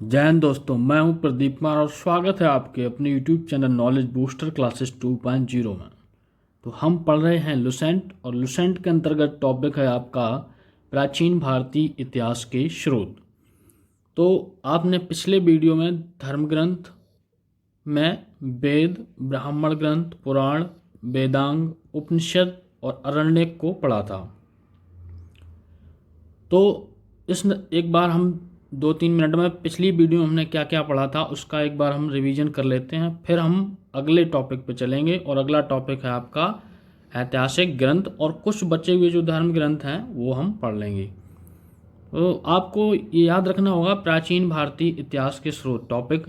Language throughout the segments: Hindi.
जय हिंद दोस्तों, मैं हूं प्रदीप कुमार और स्वागत है आपके अपने YouTube channel knowledge booster classes 2.0 में। तो हम पढ़ रहे हैं लुसेंट और लुसेंट के अंतर्गत टॉपिक है आपका प्राचीन भारतीय इतिहास के स्रोत। तो आपने पिछले वीडियो में धर्म ग्रंथ में वेद, ब्राह्मण ग्रंथ, पुराण, वेदांग, उपनिषद और अरण्यक को पढ़ा था। तो इस एक बार हम 2-3 मिनट में पिछली वीडियो में हमने क्या क्या पढ़ा था उसका एक बार हम रिवीजन कर लेते हैं, फिर हम अगले टॉपिक पे चलेंगे। और अगला टॉपिक है आपका ऐतिहासिक ग्रंथ और कुछ बचे हुए जो धर्म ग्रंथ हैं वो हम पढ़ लेंगे। तो आपको ये याद रखना होगा प्राचीन भारतीय इतिहास के स्रोत टॉपिक,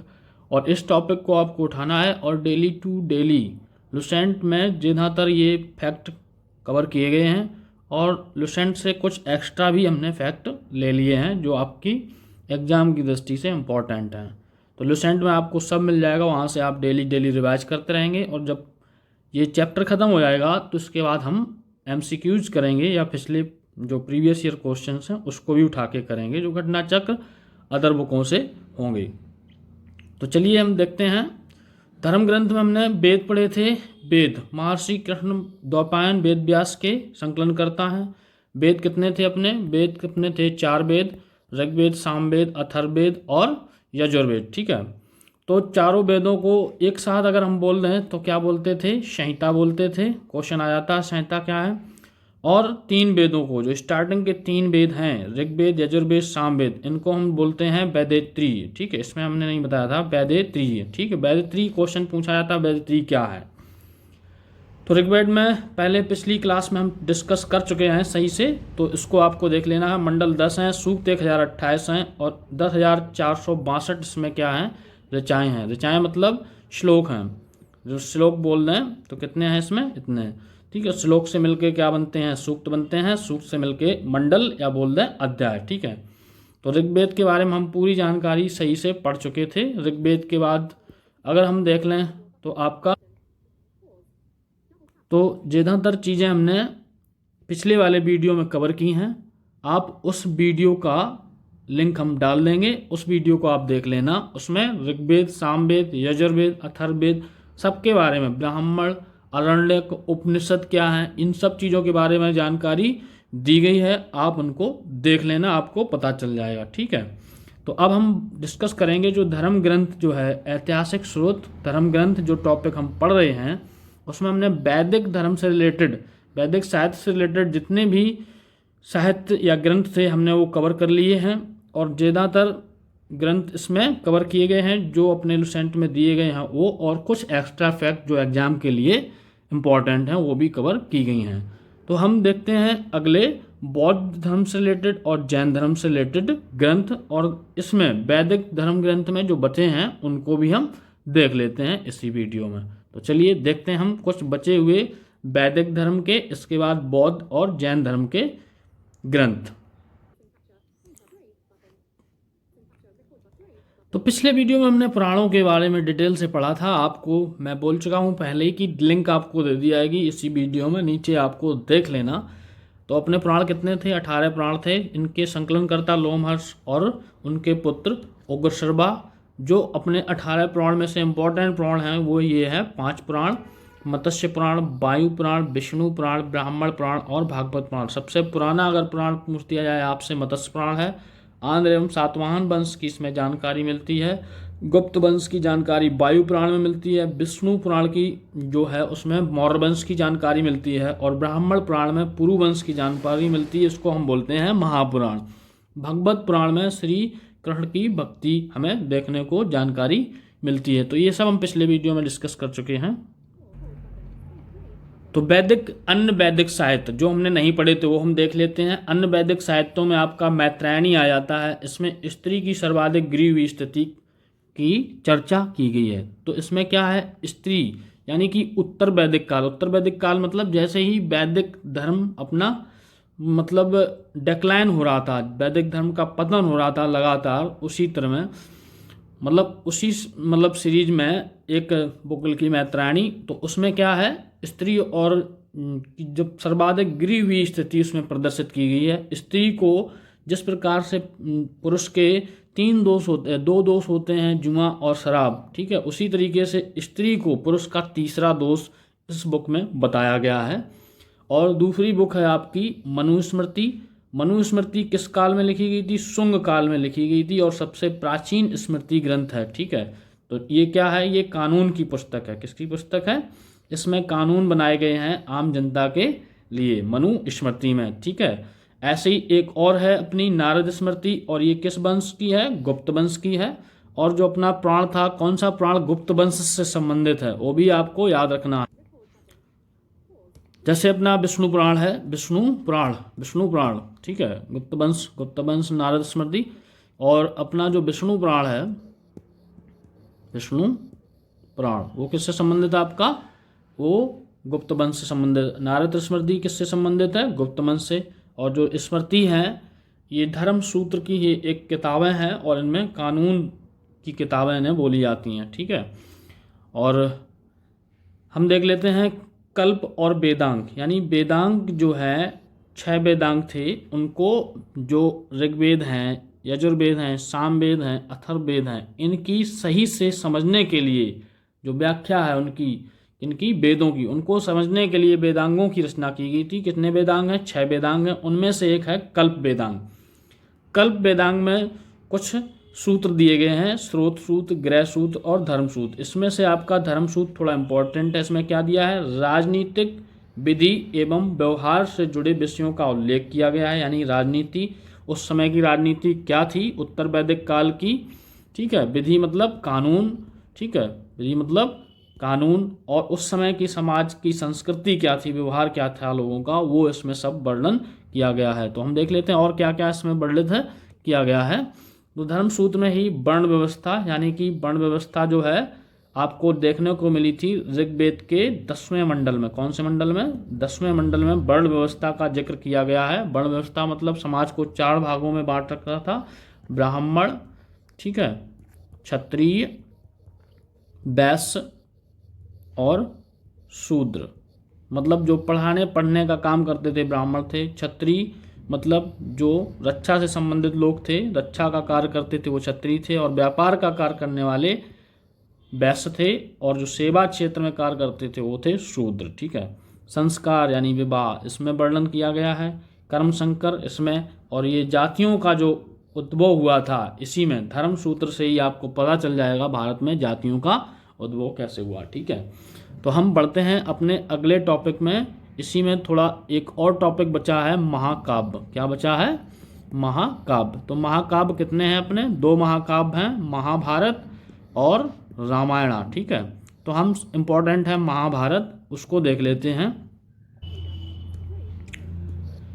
और इस टॉपिक को आपको उठाना है और डेली टू डेली लुसेंट में ज़्यादातर ये फैक्ट कवर किए गए हैं और लुसेंट से कुछ एक्स्ट्रा भी हमने फैक्ट ले लिए हैं जो आपकी एग्ज़ाम की दृष्टि से इम्पॉर्टेंट हैं। तो लुसेंट में आपको सब मिल जाएगा, वहाँ से आप डेली डेली रिवाइज करते रहेंगे और जब ये चैप्टर ख़त्म हो जाएगा तो उसके बाद हम MCQs करेंगे या पिछले जो प्रीवियस ईयर क्वेश्चंस हैं उसको भी उठा के करेंगे जो घटना चक्र अदर बुकों से होंगे। तो चलिए हम देखते हैं। धर्म ग्रंथ में हमने वेद पढ़े थे। वेद महर्षि कृष्ण द्वैपायन वेद व्यास के संकलन करता है। वेद कितने थे अपने? वेद कितने थे? 4 वेद, ऋग्वेद, सामवेद, अथर्ववेद और यजुर्वेद। ठीक है, तो चारों वेदों को एक साथ अगर हम बोल दें तो क्या बोलते थे? संहिता बोलते थे। क्वेश्चन आ जाता है संहिता क्या है। और 3 वेदों को, जो स्टार्टिंग के 3 वेद हैं, ऋग्वेद, यजुर्वेद, सामवेद, इनको हम बोलते हैं वैदित्रीय। ठीक है, इसमें हमने नहीं बताया था वैदित्रीय। ठीक है, वैदित्रीय क्वेश्चन पूछा जाता है वैदित्रीय क्या है। तो ऋग्वेद में पहले पिछली क्लास में हम डिस्कस कर चुके हैं सही से, तो इसको आपको देख लेना है। मंडल 10 हैं, सूक्त 1028 हैं और 10,462 इसमें क्या हैं? ऋचाएँ हैं। ऋचाएँ मतलब श्लोक हैं। जो श्लोक बोल रहे हैं तो कितने हैं इसमें? इतने हैं। ठीक है, श्लोक से मिलके क्या बनते हैं? सूक्त बनते हैं। सूक्त से मिलके मंडल या बोल दें अध्याय। ठीक है, तो ऋग्वेद के बारे में हम पूरी जानकारी सही से पढ़ चुके थे। ऋग्वेद के बाद अगर हम देख लें तो आपका ज़्यादातर चीज़ें हमने पिछले वाले वीडियो में कवर की हैं। आप उस वीडियो का लिंक हम डाल देंगे, उस वीडियो को आप देख लेना। उसमें ऋग्वेद, सामवेद, यजुर्वेद, अथर्ववेद सबके बारे में, ब्राह्मण, अरण्यक, उपनिषद क्या है, इन सब चीज़ों के बारे में जानकारी दी गई है। आप उनको देख लेना, आपको पता चल जाएगा। ठीक है, तो अब हम डिस्कस करेंगे जो धर्म ग्रंथ जो है, ऐतिहासिक स्रोत धर्म ग्रंथ जो टॉपिक हम पढ़ रहे हैं उसमें हमने वैदिक धर्म से रिलेटेड, वैदिक साहित्य से रिलेटेड जितने भी साहित्य या ग्रंथ थे हमने वो कवर कर लिए हैं। और ज़्यादातर ग्रंथ इसमें कवर किए गए हैं जो अपने लुसेंट में दिए गए हैं वो, और कुछ एक्स्ट्रा फैक्ट जो एग्जाम के लिए इम्पॉर्टेंट हैं वो भी कवर की गई हैं। तो हम देखते हैं अगले बौद्ध धर्म से रिलेटेड और जैन धर्म से रिलेटेड ग्रंथ, और इसमें वैदिक धर्म ग्रंथ में जो बचे हैं उनको भी हम देख लेते हैं इसी वीडियो में। तो चलिए देखते हैं हम कुछ बचे हुए वैदिक धर्म के, इसके बाद बौद्ध और जैन धर्म के ग्रंथ। तो पिछले वीडियो में हमने पुराणों के बारे में डिटेल से पढ़ा था। आपको मैं बोल चुका हूँ पहले ही कि लिंक आपको दे दी जाएगी इसी वीडियो में, नीचे आपको देख लेना। तो अपने पुराण कितने थे? 18 पुराण थे। इनके संकलनकर्ता लोमहर्ष और उनके पुत्र उग्रशर्वा। जो अपने 18 पुराण में से इम्पोर्टेंट पुराण हैं वो ये है 5 पुराण: मत्स्य पुराण, वायु पुराण, विष्णु पुराण, ब्राह्मण पुराण और भागवत पुराण। सबसे पुराना अगर पुराण पूछ दिया जाए आपसे, मत्स्य पुराण है। आंध्र एवं सातवाहन वंश की इसमें जानकारी मिलती है। गुप्त वंश की जानकारी वायु पुराण में मिलती है। विष्णु पुराण की जो है उसमें मौर्य वंश की जानकारी मिलती है। और ब्राह्मण पुराण में पुरु वंश की जानकारी मिलती है, इसको हम बोलते हैं महापुराण। भागवत पुराण में श्री कृष्ण की भक्ति हमें देखने को जानकारी मिलती है। तो ये सब हम पिछले वीडियो में डिस्कस कर चुके हैं। तो वैदिक, अन्य वैदिक साहित्य जो हमने नहीं पढ़े थे वो हम देख लेते हैं। अन्य वैदिक साहित्यों में आपका मैत्रेयणी आ जाता है। इसमें स्त्री की सर्वाधिक गिरी हुई स्थिति की चर्चा की गई है। तो इसमें क्या है? स्त्री यानी कि उत्तर वैदिक काल। उत्तर वैदिक काल मतलब जैसे ही वैदिक धर्म अपना मतलब डिक्लाइन हो रहा था, वैदिक धर्म का पतन हो रहा था लगातार, उसी तरह में उसी सीरीज में एक बुक लिखी मैत्रेयणी। तो उसमें क्या है? स्त्री और जब सर्वाधिक गिरी हुई स्थिति उसमें प्रदर्शित की गई है। स्त्री को जिस प्रकार से पुरुष के तीन दोष होते हैं, दो दोष होते हैं, जुआ और शराब, ठीक है। उसी तरीके से स्त्री को पुरुष का तीसरा दोष इस बुक में बताया गया है। और दूसरी बुक है आपकी मनुस्मृति। मनुस्मृति किस काल में लिखी गई थी? शुंग काल में लिखी गई थी और सबसे प्राचीन स्मृति ग्रंथ है, ठीक है। तो ये क्या है? ये कानून की पुस्तक है। किसकी पुस्तक है? इसमें कानून बनाए गए हैं आम जनता के लिए, मनुस्मृति में, ठीक है। ऐसे ही एक और है अपनी नारद स्मृति, और ये किस वंश की है? गुप्त वंश की है। और जो अपना प्राण था, कौन सा प्राण? गुप्त वंश से संबंधित है, वो भी आपको याद रखना है। जैसे अपना विष्णु पुराण है, विष्णु पुराण, ठीक है, गुप्त वंश नारद स्मृति। और अपना जो विष्णु पुराण है, विष्णु पुराण, वो किससे संबंधित है आपका? वो गुप्त वंश से संबंधित। नारद स्मृति किससे संबंधित है? गुप्त वंश से। और जो स्मृति है, ये धर्म सूत्र की ये एक किताबें हैं, और इनमें कानून की किताबें इन्हें बोली जाती हैं, ठीक है। और हम देख लेते हैं कल्प और वेदांग। यानी वेदांग जो है, 6 वेदांग थे, उनको जो ऋग्वेद हैं, यजुर्वेद हैं, सामवेद हैं, अथर्ववेद हैं, इनकी सही से समझने के लिए जो व्याख्या है उनकी, इनकी वेदों की, उनको समझने के लिए वेदांगों की रचना की गई थी। कितने वेदांग हैं? 6 वेदांग हैं। उनमें से एक है कल्प वेदांग। कल्प वेदांग में कुछ सूत्र दिए गए हैं, स्रोत सूत्र, ग्रह सूत्र और धर्म सूत्र। इसमें से आपका धर्म सूत्र थोड़ा इंपॉर्टेंट है। इसमें क्या दिया है? राजनीतिक विधि एवं व्यवहार से जुड़े विषयों का उल्लेख किया गया है। यानी राजनीति, उस समय की राजनीति क्या थी, उत्तर वैदिक काल की, ठीक है। विधि मतलब कानून, ठीक है, विधि मतलब कानून। और उस समय की समाज की संस्कृति क्या थी, व्यवहार क्या था लोगों का, वो इसमें सब वर्णन किया गया है। तो हम देख लेते हैं और क्या क्या इसमें वर्णित है, किया गया है। तो धर्म सूत्र में ही वर्ण व्यवस्था, यानी कि वर्ण व्यवस्था जो है आपको देखने को मिली थी ऋग्वेद के 10वें मंडल में। कौन से मंडल में? 10वें मंडल में वर्ण व्यवस्था का जिक्र किया गया है। वर्ण व्यवस्था मतलब समाज को 4 भागों में बांट रखा था, ब्राह्मण, ठीक है, क्षत्रिय, वैश्य और शूद्र। मतलब जो पढ़ने का काम करते थे ब्राह्मण थे। क्षत्रिय मतलब जो रक्षा से संबंधित लोग थे, रक्षा का कार्य करते थे, वो क्षत्रिय थे। और व्यापार का कार्य करने वाले वैश्य थे। और जो सेवा क्षेत्र में कार्य करते थे वो थे शूद्र, ठीक है। संस्कार यानी विवाह, इसमें वर्णन किया गया है। कर्म संकर इसमें, और ये जातियों का जो उद्भव हुआ था, इसी में धर्म सूत्र से ही आपको पता चल जाएगा भारत में जातियों का उद्भव कैसे हुआ, ठीक है। तो हम बढ़ते हैं अपने अगले टॉपिक में। इसी में थोड़ा एक और टॉपिक बचा है, महाकाव्य। क्या बचा है? महाकाव्य। तो महाकाव्य कितने हैं अपने? 2 महाकाव्य हैं, महाभारत और रामायण, ठीक है। तो हम इम्पोर्टेंट है महाभारत, उसको देख लेते हैं।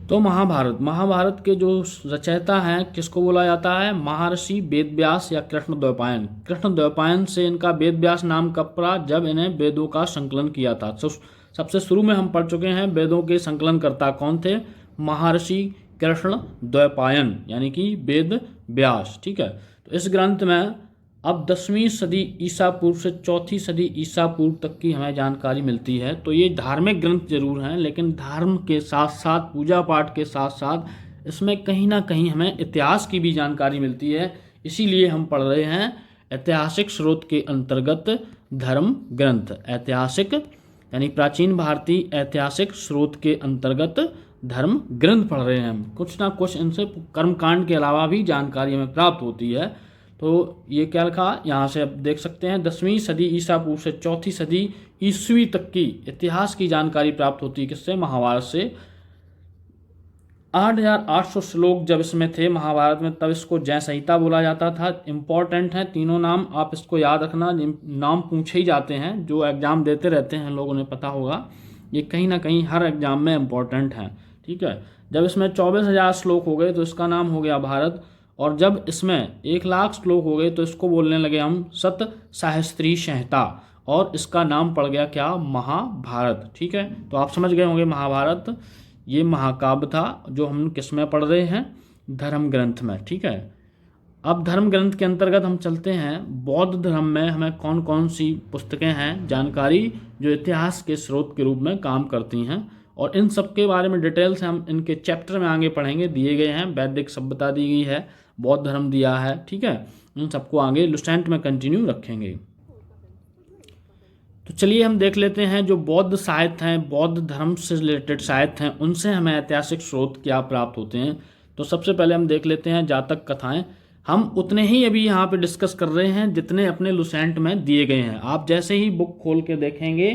तो महाभारत के जो रचयिता हैं, किसको बोला जाता है? महर्षि वेदव्यास या कृष्णद्वैपायन। कृष्णद्वैपायन से इनका वेदव्यास नाम कब पड़ा? जब इन्हें वेदों का संकलन किया था। तो सबसे शुरू में हम पढ़ चुके हैं वेदों के संकलनकर्ता कौन थे? महर्षि कृष्णद्वैपायन, यानी कि वेद व्यास, ठीक है। तो इस ग्रंथ में अब 10वीं सदी ईसा पूर्व से 4वीं सदी ईसा पूर्व तक की हमें जानकारी मिलती है। तो ये धार्मिक ग्रंथ जरूर हैं, लेकिन धर्म के साथ साथ, पूजा पाठ के साथ साथ इसमें कहीं ना कहीं हमें इतिहास की भी जानकारी मिलती है। इसीलिए हम पढ़ रहे हैं ऐतिहासिक स्रोत के अंतर्गत धर्म ग्रंथ। ऐतिहासिक यानी प्राचीन भारतीय ऐतिहासिक स्रोत के अंतर्गत धर्म ग्रंथ पढ़ रहे हैं हम। कुछ ना कुछ इनसे कर्मकांड के अलावा भी जानकारी हमें प्राप्त होती है। तो ये क्या लिखा यहाँ से आप देख सकते हैं, 10वीं सदी ईसा पूर्व से 4वीं सदी ईस्वी तक की इतिहास की जानकारी प्राप्त होती है। किससे? महाभारत से। 8800 श्लोक जब इसमें थे महाभारत में, तब इसको जय संहिता बोला जाता था। इम्पॉर्टेंट हैं तीनों नाम, आप इसको याद रखना। नाम पूछे ही जाते हैं, जो एग्जाम देते रहते हैं लोगों ने पता होगा, ये कहीं ना कहीं हर एग्जाम में इम्पॉर्टेंट हैं, ठीक है। जब इसमें 24,000 श्लोक हो गए तो इसका नाम हो गया भारत। और जब इसमें 1,00,000 श्लोक हो गए तो इसको बोलने लगे हम शत सहस्त्री संहिता, और इसका नाम पड़ गया क्या? महाभारत, ठीक है। तो आप समझ गए होंगे महाभारत ये महाकाव्य था, जो हम किस में पढ़ रहे हैं? धर्म ग्रंथ में, ठीक है। अब धर्म ग्रंथ के अंतर्गत हम चलते हैं बौद्ध धर्म में हमें कौन कौन सी पुस्तकें हैं, जानकारी जो इतिहास के स्रोत के रूप में काम करती हैं। और इन सब के बारे में डिटेल से हम इनके चैप्टर में आगे पढ़ेंगे, दिए गए हैं। वैदिक सभ्यता दी गई है, बौद्ध धर्म दिया है, ठीक है। इन सबको आगे लुसेंट में कंटिन्यू रखेंगे। तो चलिए हम देख लेते हैं जो बौद्ध साहित्य हैं, बौद्ध धर्म से रिलेटेड साहित्य हैं, उनसे हमें ऐतिहासिक स्रोत क्या प्राप्त होते हैं। तो सबसे पहले हम देख लेते हैं जातक कथाएं। हम उतने ही अभी यहाँ पे डिस्कस कर रहे हैं जितने अपने लुसेंट में दिए गए हैं। आप जैसे ही बुक खोल के देखेंगे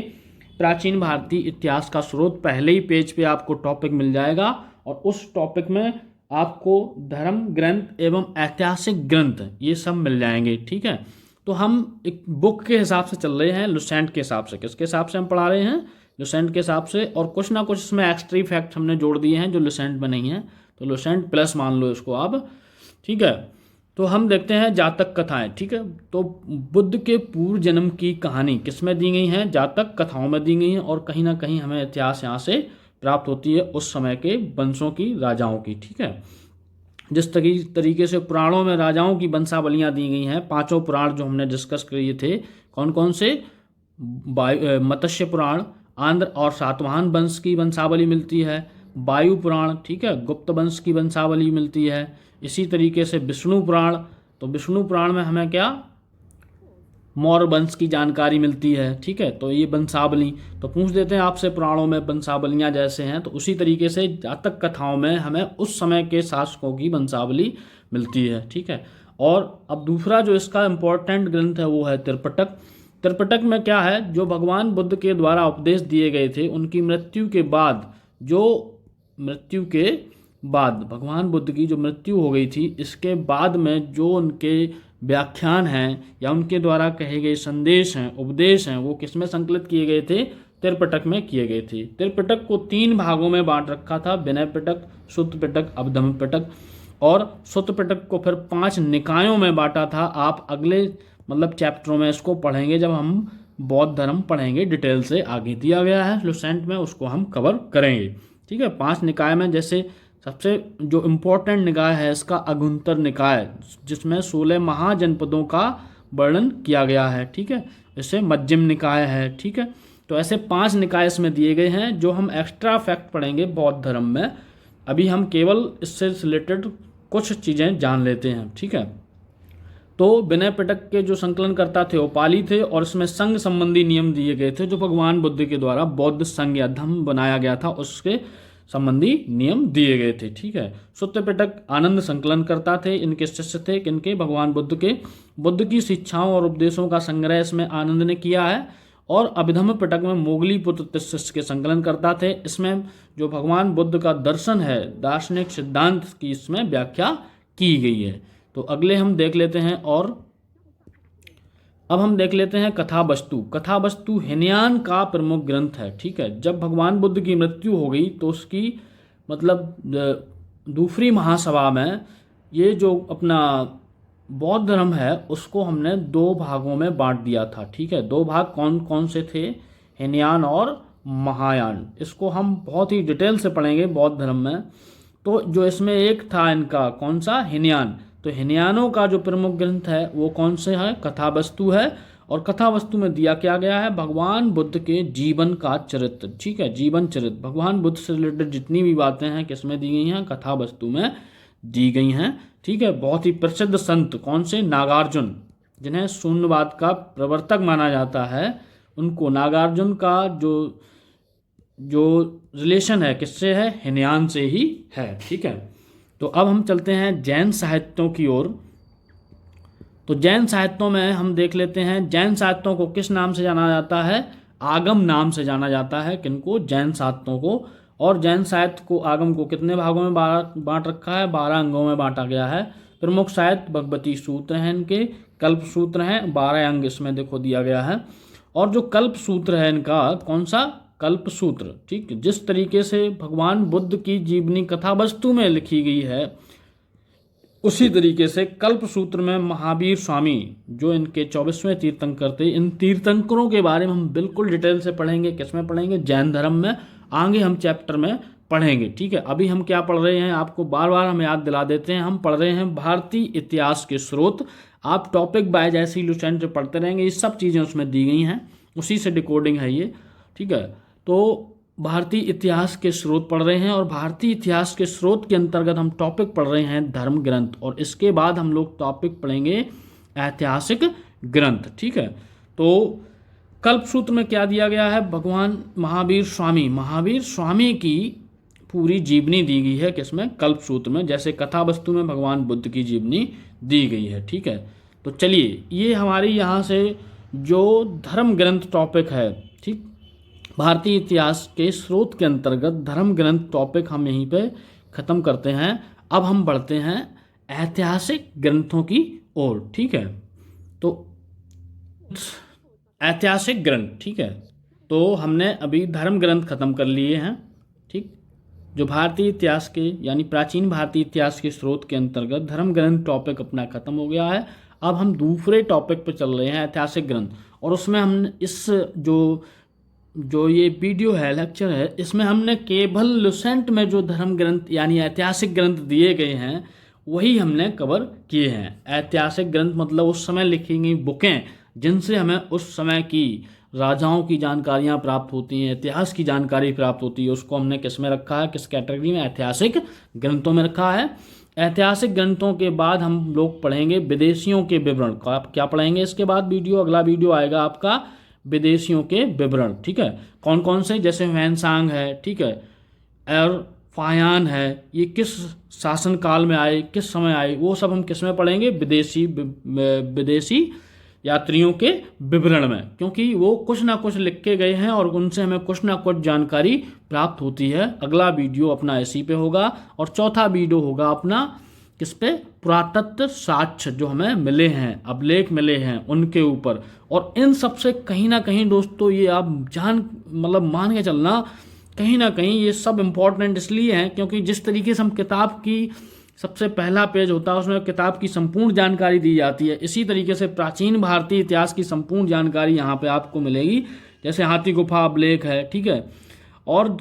प्राचीन भारतीय इतिहास का स्रोत, पहले ही पेज पे आपको टॉपिक मिल जाएगा और उस टॉपिक में आपको धर्म ग्रंथ एवं ऐतिहासिक ग्रंथ ये सब मिल जाएंगे, ठीक है। तो हम एक बुक के हिसाब से चल रहे हैं, लुसेंट के हिसाब से। किसके हिसाब से हम पढ़ा रहे हैं? लुसेंट के हिसाब से। और कुछ ना कुछ इसमें एक्स्ट्रा फैक्ट हमने जोड़ दिए हैं जो लुसेंट में नहीं है, तो लुसेंट प्लस मान लो इसको आप, ठीक है। तो हम देखते हैं जातक कथाएं, ठीक है। तो बुद्ध के पूर्व जन्म की कहानी किस में दी गई है? जातक कथाओं में दी गई है। और कहीं ना कहीं हमें इतिहास यहाँ से प्राप्त होती है उस समय के वंशों की, राजाओं की, ठीक है। जिस तरीके से पुराणों में राजाओं की वंशावलियाँ दी गई हैं, 5 पुराण जो हमने डिस्कस किए थे, कौन कौन से? मत्स्य पुराण, आंध्र और सातवाहन वंश की वंशावली मिलती है। वायु पुराण, ठीक है, गुप्त वंश की वंशावली मिलती है। इसी तरीके से विष्णु पुराण, तो विष्णु पुराण में हमें क्या? मौर्य वंश की जानकारी मिलती है, ठीक है। तो ये वंशावली तो पूछ देते हैं आपसे, पुराणों में वंशावलियाँ जैसे हैं, तो उसी तरीके से जातक कथाओं में हमें उस समय के शासकों की वंशावली मिलती है, ठीक है। और अब दूसरा जो इसका इम्पोर्टेंट ग्रंथ है वो है त्रिपिटक। त्रिपिटक में क्या है? जो भगवान बुद्ध के द्वारा उपदेश दिए गए थे, उनकी मृत्यु के बाद भगवान बुद्ध की जो मृत्यु हो गई थी, इसके बाद में जो उनके व्याख्यान हैं या उनके द्वारा कहे गए संदेश हैं, उपदेश हैं, वो किसमें संकलित किए गए थे? त्रिपिटक में किए गए थे। त्रिपिटक को 3 भागों में बांट रखा था, विनय पिटक, सुत्त पिटक, अभिधम्म पिटक। और सुत्त पिटक को फिर 5 निकायों में बांटा था। आप अगले चैप्टरों में इसको पढ़ेंगे, जब हम बौद्ध धर्म पढ़ेंगे डिटेल से, आगे दिया गया है लुसेंट में, उसको हम कवर करेंगे, ठीक है। 5 निकाय में जैसे सबसे जो इम्पोर्टेंट निकाय है इसका अगुंतर निकाय, जिसमें 16 महाजनपदों का वर्णन किया गया है, ठीक है। इसे मध्यम निकाय है, ठीक है। तो ऐसे 5 निकाय इसमें दिए गए हैं जो हम एक्स्ट्रा फैक्ट पढ़ेंगे बौद्ध धर्म में। अभी हम केवल इससे रिलेटेड कुछ चीज़ें जान लेते हैं, ठीक है। तो विनय पिटक के जो संकलनकर्ता थे वो पाली थे, और इसमें संघ संबंधी नियम दिए गए थे जो भगवान बुद्ध के द्वारा बौद्ध संघ या धम्म बनाया गया था, उसके संबंधी नियम दिए गए थे, ठीक है। सुत्त पिटक आनंद संकलन करता थे, इनके शिष्य थे किनके? भगवान बुद्ध के। बुद्ध की शिक्षाओं और उपदेशों का संग्रह इसमें आनंद ने किया है। और अभिधम्म पिटक में मोगली पुत्र शिष्य के संकलन करता थे। इसमें जो भगवान बुद्ध का दर्शन है, दार्शनिक सिद्धांत की इसमें व्याख्या की गई है। तो अगले हम देख लेते हैं, और अब हम देख लेते हैं कथा वस्तु। कथा वस्तु हीनयान का प्रमुख ग्रंथ है, ठीक है। जब भगवान बुद्ध की मृत्यु हो गई तो उसकी दूसरी महासभा में ये जो अपना बौद्ध धर्म है उसको हमने 2 भागों में बांट दिया था, ठीक है। 2 भाग कौन कौन से थे? हीनयान और महायान। इसको हम बहुत ही डिटेल से पढ़ेंगे बौद्ध धर्म में। तो जो इसमें एक था इनका, कौन सा? हीनयान। तो हीनयानों का जो प्रमुख ग्रंथ है वो कौन से है? कथा वस्तु है। और कथा वस्तु में दिया क्या गया है? भगवान बुद्ध के जीवन का चरित्र, ठीक है, जीवन चरित्र। भगवान बुद्ध से रिलेटेड जितनी भी बातें हैं किसमें दी गई हैं? कथा वस्तु में दी गई हैं, ठीक है। बहुत ही प्रसिद्ध संत कौन से? नागार्जुन, जिन्हें शून्यवाद का प्रवर्तक माना जाता है, उनको नागार्जुन का जो रिलेशन है किससे है? हीनयान से ही है, ठीक है। तो अब हम चलते हैं जैन साहित्यों की ओर। तो जैन साहित्यों में हम देख लेते हैं, जैन साहित्यों को किस नाम से जाना जाता है? आगम नाम से जाना जाता है। किनको? जैन साहित्यों को। और जैन साहित्य को, आगम को कितने भागों में बांट रखा है? 12 अंगों में बांटा गया है। प्रमुख साहित्य भगवती सूत्र हैं, इनके कल्प सूत्र हैं, 12 अंग इसमें देखो दिया गया है। और जो कल्प सूत्र है इनका, कौन सा? कल्प सूत्र, ठीक। जिस तरीके से भगवान बुद्ध की जीवनी कथा वस्तु में लिखी गई है, उसी तरीके से कल्प सूत्र में महावीर स्वामी, जो इनके 24वें तीर्थंकर थे, इन तीर्थंकरों के बारे में हम बिल्कुल डिटेल से पढ़ेंगे। किसमें पढ़ेंगे? जैन धर्म में। आगे हम चैप्टर में पढ़ेंगे, ठीक है। अभी हम क्या पढ़ रहे हैं, आपको बार बार हम याद दिला देते हैं, हम पढ़ रहे हैं भारतीय इतिहास के स्रोत। आप टॉपिक बाय जैसे ही लुसेंट पढ़ते रहेंगे, ये सब चीज़ें उसमें दी गई हैं, उसी से डिकोडिंग है ये, ठीक है। तो भारतीय इतिहास के स्रोत पढ़ रहे हैं और भारतीय इतिहास के स्रोत के अंतर्गत हम टॉपिक पढ़ रहे हैं धर्म ग्रंथ, और इसके बाद हम लोग टॉपिक पढ़ेंगे ऐतिहासिक ग्रंथ। ठीक है, तो कल्पसूत्र में क्या दिया गया है, भगवान महावीर स्वामी की पूरी जीवनी दी गई है किसमें, कल्पसूत्र में। जैसे कथा वस्तु में भगवान बुद्ध की जीवनी दी गई है। ठीक है, तो चलिए ये हमारी यहाँ से जो धर्म ग्रंथ टॉपिक है, ठीक, भारतीय इतिहास के स्रोत के अंतर्गत धर्म ग्रंथ टॉपिक हम यहीं पे ख़त्म करते हैं। अब हम बढ़ते हैं ऐतिहासिक ग्रंथों की ओर। ठीक है, तो ऐतिहासिक ग्रंथ, ठीक है, तो हमने अभी धर्म ग्रंथ खत्म कर लिए हैं। ठीक, जो भारतीय इतिहास के यानी प्राचीन भारतीय इतिहास के स्रोत के अंतर्गत धर्म ग्रंथ टॉपिक अपना खत्म हो गया है। अब हम दूसरे टॉपिक पर चल रहे हैं, ऐतिहासिक ग्रंथ, और उसमें हम इस जो ये वीडियो है, लेक्चर है, इसमें हमने केवल लुसेंट में जो धर्म ग्रंथ यानी ऐतिहासिक ग्रंथ दिए गए हैं वही हमने कवर किए हैं। ऐतिहासिक ग्रंथ मतलब उस समय लिखी गई बुकें जिनसे हमें उस समय की राजाओं की जानकारियाँ प्राप्त होती हैं, इतिहास की जानकारी प्राप्त होती है, उसको हमने किस में रखा है, किस कैटेगरी में, ऐतिहासिक ग्रंथों में रखा है। ऐतिहासिक ग्रंथों के बाद हम लोग पढ़ेंगे विदेशियों के विवरण। आप क्या पढ़ेंगे इसके बाद, अगला वीडियो आएगा आपका विदेशियों के विवरण। ठीक है, कौन कौन से, जैसे ह्वेनसांग है, ठीक है, और फायान है, ये किस शासन काल में आए, किस समय आए, वो सब हम किस में पढ़ेंगे, विदेशी यात्रियों के विवरण में, क्योंकि वो कुछ ना कुछ लिख के गए हैं और उनसे हमें कुछ ना कुछ जानकारी प्राप्त होती है। अगला वीडियो अपना इसी पे होगा, और चौथा वीडियो होगा अपना किस पे, पुरातत्व साक्ष्य जो हमें मिले हैं, अभिलेख मिले हैं उनके ऊपर। और इन सब से कहीं ना कहीं दोस्तों ये आप मान के चलना, कहीं ना कहीं ये सब इम्पोर्टेंट इसलिए हैं क्योंकि जिस तरीके से हम किताब की सबसे पहला पेज होता है उसमें किताब की संपूर्ण जानकारी दी जाती है, इसी तरीके से प्राचीन भारतीय इतिहास की संपूर्ण जानकारी यहाँ पे आपको मिलेगी। जैसे हाथी गुफा अभिलेख है, ठीक है, और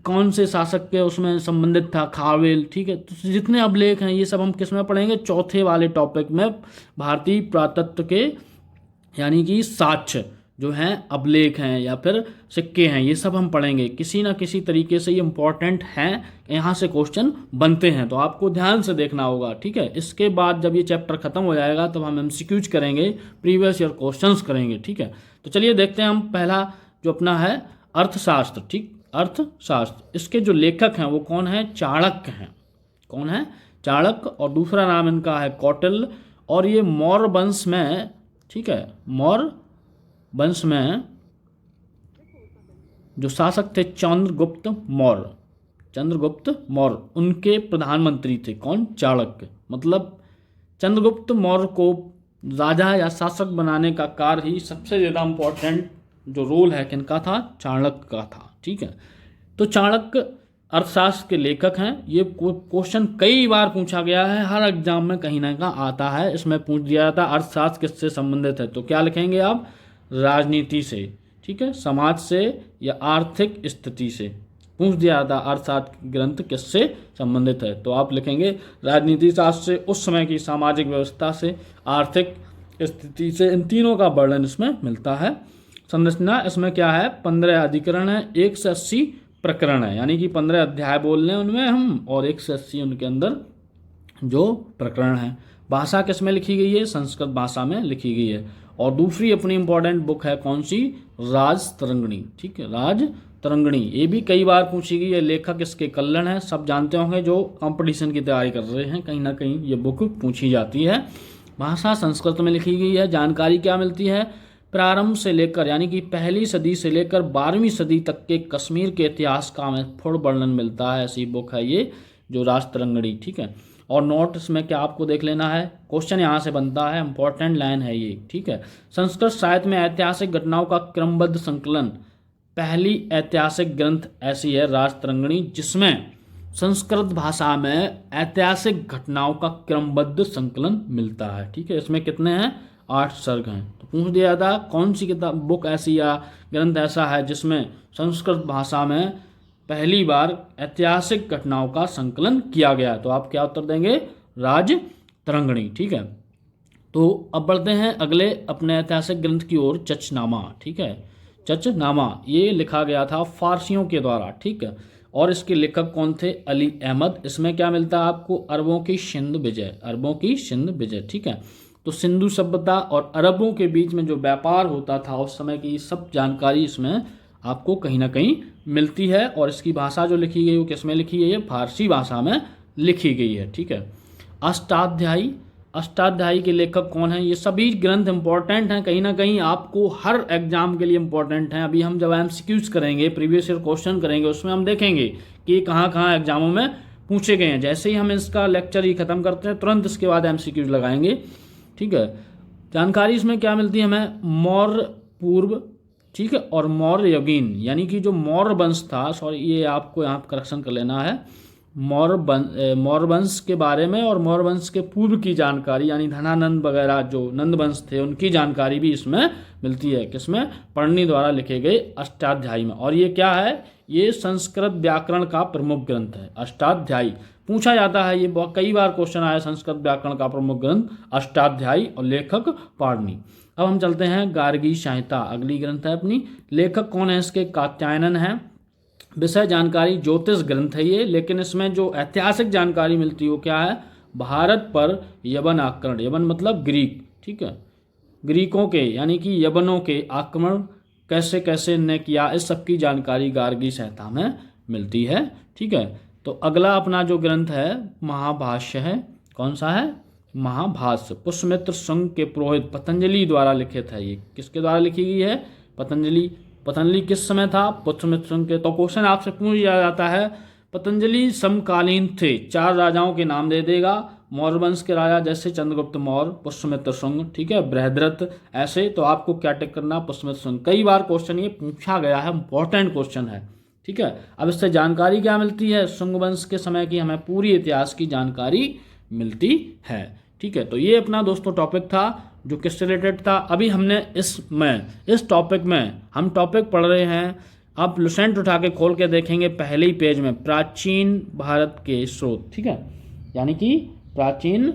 कौन से शासक के उसमें संबंधित था, खावेल, ठीक है, तो जितने अभिलेख हैं ये सब हम किस में पढ़ेंगे, चौथे वाले टॉपिक में, भारतीय पुरातत्व के यानी कि साक्ष्य जो हैं, अभिलेख हैं या फिर सिक्के हैं, ये सब हम पढ़ेंगे। किसी ना किसी तरीके से ये इम्पॉर्टेंट हैं, यहाँ से क्वेश्चन बनते हैं, तो आपको ध्यान से देखना होगा। ठीक है, इसके बाद जब ये चैप्टर खत्म हो जाएगा तब हम एमसीक्यूज करेंगे, प्रीवियस ईयर क्वेश्चंस करेंगे। ठीक है, तो चलिए देखते हैं हम पहला जो अपना है अर्थशास्त्र। ठीक, अर्थशास्त्र, इसके जो लेखक हैं वो कौन है, चाणक्य हैं। कौन है, चाणक्य, और दूसरा नाम इनका है कौटिल्य, और ये मौर्य वंश में, ठीक है, मौर्य वंश में जो शासक थे चंद्रगुप्त मौर्य, उनके प्रधानमंत्री थे। कौन, चाणक्य। मतलब चंद्रगुप्त मौर्य को राजा या शासक बनाने का कार्य ही सबसे ज़्यादा इम्पोर्टेंट जो रोल है किनका था, चाणक्य का था। ठीक है, तो चाणक्य अर्थशास्त्र के लेखक हैं। ये क्वेश्चन कई बार पूछा गया है, हर एग्जाम में कहीं ना कहीं आता है, इसमें पूछ दिया जाता है अर्थशास्त्र किससे संबंधित है, तो क्या लिखेंगे आप, राजनीति से, ठीक है, समाज से या आर्थिक स्थिति से पूछ दिया जाता है अर्थशास्त्र ग्रंथ किससे संबंधित है, तो आप लिखेंगे राजनीति शास्त्र से, उस समय की सामाजिक व्यवस्था से, आर्थिक स्थिति से, इन तीनों का वर्णन इसमें मिलता है। संरचना इसमें क्या है, 15 अधिकरण है, 1 से 80 प्रकरण है, यानी कि 15 अध्याय बोल रहे हैं उनमें हम, और 1 से 80 उनके अंदर जो प्रकरण है। भाषा किस में लिखी गई है, संस्कृत भाषा में लिखी गई है। और दूसरी अपनी इंपॉर्टेंट बुक है कौन सी, राजतरंगिणी। ठीक है, राजतरंगिणी, ये भी कई बार पूछी गई है। लेखक इसके कल्लन है, सब जानते होंगे जो कंपटीशन की तैयारी कर रहे हैं, कहीं ना कहीं ये बुक पूछी जाती है। भाषा संस्कृत में लिखी गई है। जानकारी क्या मिलती है, प्रारंभ से लेकर यानी कि 1ली सदी से लेकर 12वीं सदी तक के कश्मीर के इतिहास का हमें थोड़ा वर्णन मिलता है। ऐसी बुक है ये जो राजतरंगिणी। ठीक है, और नोट्स में क्या आपको देख लेना है, क्वेश्चन यहाँ से बनता है, इंपॉर्टेंट लाइन है ये। ठीक है, संस्कृत साहित्य में ऐतिहासिक घटनाओं का क्रमबद्ध संकलन, पहली ऐतिहासिक ग्रंथ ऐसी है राजतरंगिणी जिसमें संस्कृत भाषा में ऐतिहासिक घटनाओं का क्रमबद्ध संकलन मिलता है। ठीक है, इसमें कितने हैं, 8 सर्ग हैं। तो पूछ दिया था कौन सी किताब, बुक ऐसी या ग्रंथ ऐसा है जिसमें संस्कृत भाषा में पहली बार ऐतिहासिक घटनाओं का संकलन किया गया, तो आप क्या उत्तर देंगे, राजतरंगिणी। ठीक है, तो अब बढ़ते हैं अगले अपने ऐतिहासिक ग्रंथ की ओर, चचनामा। ठीक है, चचनामा ये लिखा गया था फारसियों के द्वारा, ठीक है। और इसके लेखक कौन थे? अली अहमद। इसमें क्या मिलता है आपको? अरबों की सिंध विजय, अरबों की सिंध विजय, ठीक है। तो सिंधु सभ्यता और अरबों के बीच में जो व्यापार होता था उस समय की सब जानकारी इसमें आपको कहीं ना कहीं मिलती है। और इसकी भाषा जो लिखी गई वो किस में लिखी गई है? फारसी भाषा में लिखी गई है, ठीक है। अष्टाध्यायी, अष्टाध्यायी के लेखक कौन हैं? ये सभी ग्रंथ इंपॉर्टेंट हैं, कहीं ना कहीं आपको हर एग्जाम के लिए इंपॉर्टेंट हैं। अभी हम जब एमसीक्यूज करेंगे, प्रीवियस ईयर क्वेश्चन करेंगे, उसमें हम देखेंगे कि कहाँ कहाँ एग्जामों में पूछे गए हैं। जैसे ही हम इसका लेक्चर ही खत्म करते हैं तुरंत इसके बाद एमसीक्यूज लगाएंगे, ठीक है। जानकारी इसमें क्या मिलती है हमें? मौर्य पूर्व, ठीक है, और मौर्य युगीन, यानी कि जो मौर्य वंश था, सॉरी ये आपको यहाँ करेक्शन कर लेना है, मौर्य वंश के बारे में और मौर्य वंश के पूर्व की जानकारी, यानी धनानंद वगैरह जो नंद वंश थे उनकी जानकारी भी इसमें मिलती है। किसमें? पढ़नी द्वारा लिखे गए अष्टाध्यायी में। और ये क्या है? ये संस्कृत व्याकरण का प्रमुख ग्रंथ है, अष्टाध्यायी। पूछा जाता है, ये कई बार क्वेश्चन आया, संस्कृत व्याकरण का प्रमुख ग्रंथ अष्टाध्यायी और लेखक पाणिनि। अब हम चलते हैं गार्गी संहिता, अगली ग्रंथ है अपनी। लेखक कौन है इसके? कात्यायन है। विषय जानकारी ज्योतिष ग्रंथ है ये, लेकिन इसमें जो ऐतिहासिक जानकारी मिलती है वो क्या है? भारत पर यवन आक्रमण, यवन मतलब ग्रीक, ठीक है, ग्रीकों के यानी कि यवनों के आक्रमण कैसे कैसे ने किया, इस सब की जानकारी गार्गी संहिता में मिलती है, ठीक है। तो अगला अपना जो ग्रंथ है महाभाष्य है। कौन सा है? महाभाष्य। पुष्यमित्र संघ के पुरोहित पतंजलि द्वारा लिखित है। ये किसके द्वारा लिखी गई है? पतंजलि। पतंजलि किस समय था? पुष्यमित्र संघ के। तो क्वेश्चन आपसे पूछ लिया जाता है, पतंजलि समकालीन थे, 4 राजाओं के नाम दे देगा, मौर्य वंश के राजा जैसे चंद्रगुप्त मौर्य, पुष्यमित्र संघ, ठीक है, बृहद्रथ, ऐसे। तो आपको क्या टिक करना? पुष्यमित्र संघ। कई बार क्वेश्चन ये पूछा गया है, इंपॉर्टेंट क्वेश्चन है, ठीक है। अब इससे जानकारी क्या मिलती है? शुंग वंश के समय की हमें पूरी इतिहास की जानकारी मिलती है, ठीक है। तो ये अपना दोस्तों टॉपिक था जो किससे रिलेटेड था। अभी हमने इस टॉपिक में हम टॉपिक पढ़ रहे हैं। आप लुसेंट उठा के खोल के देखेंगे पहले ही पेज में प्राचीन भारत के स्रोत, ठीक है, यानी कि प्राचीन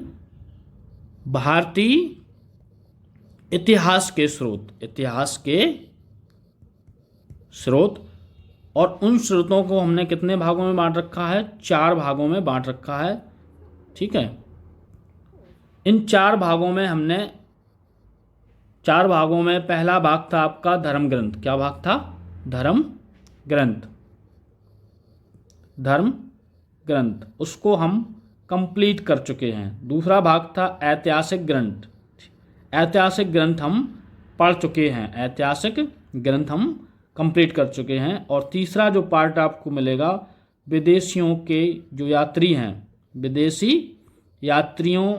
भारतीय इतिहास के स्रोत, इतिहास के स्रोत। और उन स्रोतों को हमने कितने भागों में बांट रखा है? 4 भागों में बांट रखा है, ठीक है। इन 4 भागों में हमने 4 भागों में पहला भाग था आपका धर्म ग्रंथ। क्या भाग था? धर्म ग्रंथ, धर्म ग्रंथ, उसको हम कंप्लीट कर चुके हैं। दूसरा भाग था ऐतिहासिक ग्रंथ, ऐतिहासिक ग्रंथ हम पढ़ चुके हैं, ऐतिहासिक ग्रंथ हम कंप्लीट कर चुके हैं। और तीसरा जो पार्ट आपको मिलेगा विदेशियों के जो यात्री हैं, विदेशी यात्रियों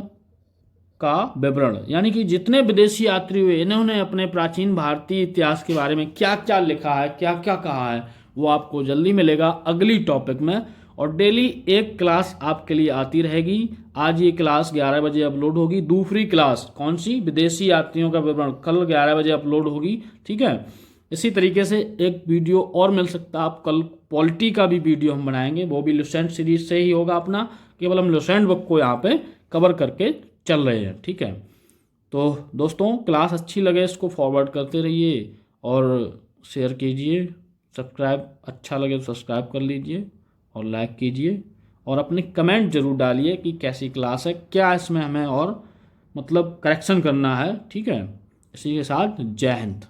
का विवरण, यानी कि जितने विदेशी यात्री हुए इन्होंने अपने प्राचीन भारतीय इतिहास के बारे में क्या क्या लिखा है, क्या क्या कहा है, वो आपको जल्दी मिलेगा अगली टॉपिक में। और डेली एक क्लास आपके लिए आती रहेगी। आज ये क्लास 11 बजे अपलोड होगी। दूसरी क्लास कौन सी? विदेशी यात्रियों का विवरण, कल 11 बजे अपलोड होगी, ठीक है। इसी तरीके से एक वीडियो और मिल सकता है, आप कल पॉलिटी का भी वीडियो हम बनाएंगे, वो भी लुसेंट सीरीज से ही होगा अपना। केवल हम लुसेंट बुक को यहाँ पे कवर करके चल रहे हैं, ठीक है। तो दोस्तों क्लास अच्छी लगे इसको फॉरवर्ड करते रहिए और शेयर कीजिए, सब्सक्राइब अच्छा लगे तो सब्सक्राइब कर लीजिए और लाइक कीजिए और अपने कमेंट जरूर डालिए कि कैसी क्लास है, क्या इसमें हमें और मतलब करेक्शन करना है, ठीक है। इसी के साथ जय हिंद।